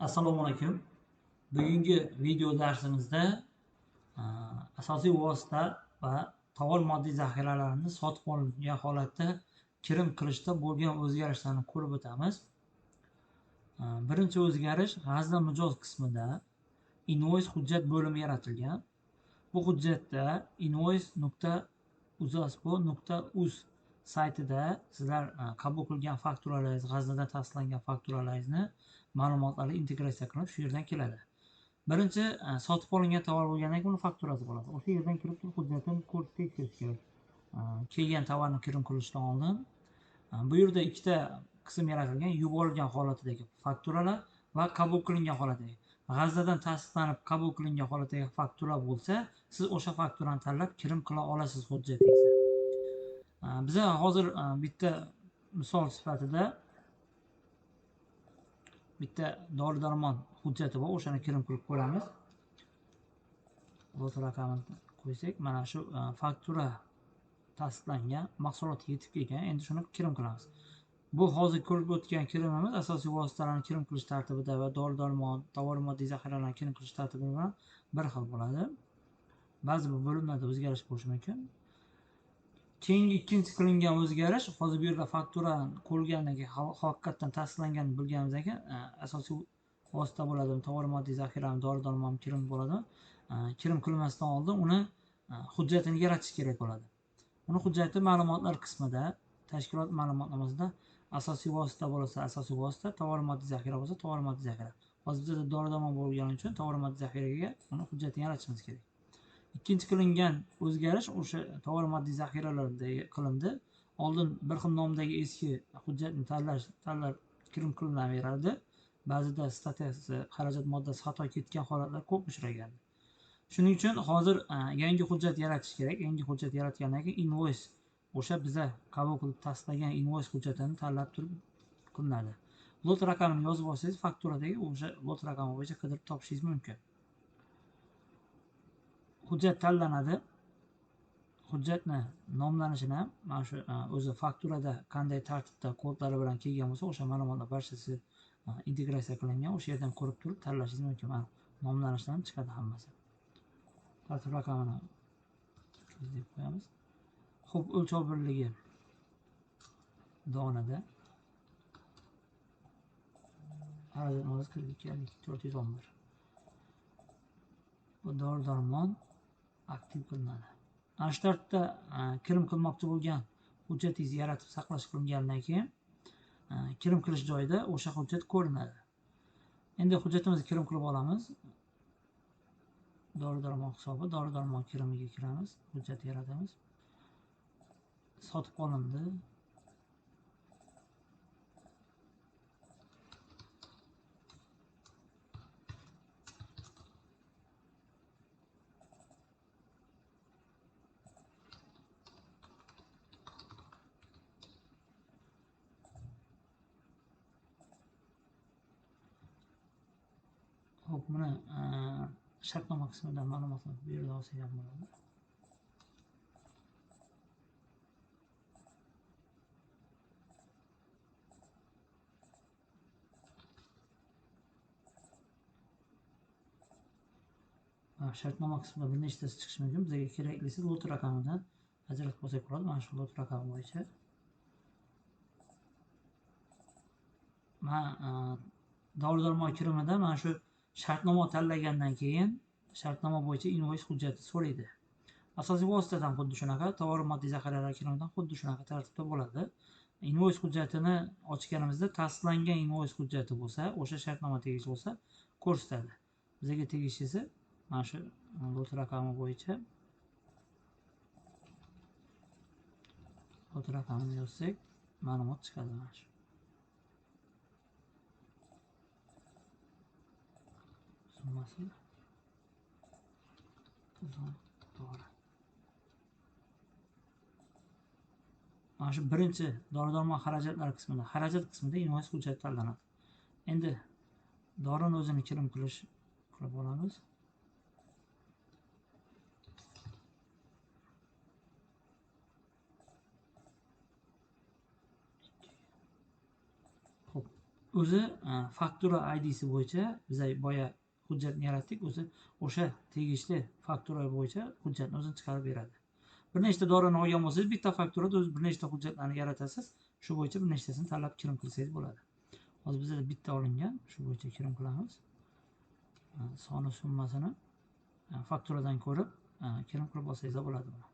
Assalomu alaykum. Bugungi video darsimizda asosiy vosita va tovar moddiy zaxiralarini sotib olingan holatda kirim qilishda bo'lgan o'zgarishlarni ko'rib o'tamiz. Birinchi o'zgarish g'azna mijoz qismida invoice hujjat bo'limi yaratilgan. Bu hujjatda invoice.uzaspo.uz saytida sizlar qabul qilgan fakturalaringiz, g'aznadan tasdiqlangan fakturalaringizni ma'lumotlari integratsiya qilinib shu yerdan keladi. Birinchi sotib olingan tovar bo'lgandan keyin uni fakturasi bo'ladi. O'sha yerdan kirib turib hujjatini ko'rib tekshirish kerak. Kelgan tovarni kirim qilishdan oldin bu yerda ikkita qism yaratilgan: yuborilgan holatidagi fakturalar va qabul qilingan holatdagi. G'aznadan tasdiqlanib qabul qilingan holatdagi faktura bo'lsa, siz o'sha fakturani tanlab kirim qila olasiz hujjatingizga. Biz hozir bitta misol sifatida bitta dori-darmon hujjati bor, o'shani kirim qilib ko'ramiz. Lot raqamini qo'ysak, mana shu faktura tasdiqlangan, mahsulot yetib kelgan. Endi shuni kirim qilamiz. Bu hozir ko'rib o'tgan kirimimiz asosiy vositalarni kirim qilish tartibida va dori-darmon, tovar moddiy zaxiralarni kirim qilish tartibi bilan bir xil bo'ladi. Ba'zi bir bo'limlarda o'zgarish bo'lishi mumkin. Keyingi ikkinchi qilingan o'zgarish, hozir bu yerda faktura ko'rilgandan keyin haqiqatdan tasdiqlanganini bilganimizdan keyin asosiy vosita bo'ladi, tovar moddiy zaxirani, dori-darmon kirim bo'ladi. Kirim qilmasdan oldin uni hujjatini yaratish kerak bo'ladi. Uni hujjati ma'lumotlar qismida, tashkilot ma'lumotnomasida asosiy vosita bo'lsa asosiy vosita, tovar moddiy zaxira bo'lsa tovar moddiy zaxira. Hozir bizda dori-darmon bo'lgani uchun tovar moddiy zaxiraga uni hujjatini yaratishimiz kerak. Ikkinchi qilingan o'zgarish o'sha tovar moddiy zaxiralarda qilindi. Oldin bir xil nomdagi eski hujjatni tanlab kirim qilinaveradi. Ba'zida statyasi, xarajat moddasi xato ketgan holatlar ko'p uchragan. Shuning uchun hozir yangi hujjat yaratish kerak. Yangi hujjat yaratgandan keyin invoice, o'sha biza qabul qilib tasdiqlagan invoice hujjatini tanlab turib qilinadi. Lot raqamini yozib olsangiz, fakturadagi o'sha lot raqami bo'yicha qidirib topishingiz mumkin. Hujjat tanlanadi. Hujjatni nomlanishini ham mana shu o'zi fakturada qanday tartibda kodlari bilan kelgan bo'lsa, o'sha ma'lumotlar barchasi integratsiya qilingan. O'sha yerdan ko'rib turib tanlashingiz mumkin. Mana nomlanishdan chiqadi hammasi. Tartib raqamini deb qo'yamiz. Xo'p, o'lchov birligi donada. Xarajat moddasi 42.411. Bu dori-darmon aktiv qilinadi. Ana shu tartibda kirim qilmoqchi bo'lgan hujjatingizni yaratib saqlash qilingandan keyin kirim qilish joyida o'sha hujjat ko'rinadi. Endi hujjatimizni kirim qilib olamiz. Dori-darmon hisobi, dori-darmon kirimiga kiramiz, hujjat yaratamiz. Sotib olindi. Hop, buni shartnoma qismidan ma'lumotni bu yerda olsak ham bo'ladi. Shartnoma qismida bir nechtasi chiqishi mumkin. Bizga keraklisi lot raqamidan ajratib olsak bo'ladi. Mana shu lot raqami bo'yicha dori-darmon kirimida mana shu shartnoma tanlagandan keyin shartnoma bo'yicha invoice hujjati so'raydi. Asosiy vositadan xuddi shunaqa, tovar moddiy zaxiralar kirimidan xuddi shunaqa tartibda bo'ladi. Invoice hujjatini ochganimizda tasdiqlangan invoice hujjati bo'lsa, o'sha shartnoma tegishli bo'lsa ko'rsatadi. Bizga tegishlisi mana shu lot raqami bo'yicha lot raqamini yozsak, ma'lumot chiqadi mana shu. Summasi to'g'ri. Mana shu birinchi dori-darmon xarajatlari qismida, xarajat qismida invoice hujjati tanlanadi. Endi dorini o'zini kirim qilib olamiz. Xo'p, o'zi faktura idsi bo'yicha biz boya hujjatni yaratdik, o'zi o'sha tegishli faktura bo'yicha hujjatni o'zi chiqarib beradi. Bir nechta dorini olgan bo'lsangiz, bitta fakturada o'zi bir nechta hujjatlarni yaratasiz. Shu bo'yicha bir nechtasini tanlab kirim qilsangiz bo'ladi. Hozir bizda bitta olingan, shu bo'yicha kirim qilamiz. Soni summasini fakturadan ko'rib kirim qilib olsangiz bo'ladi.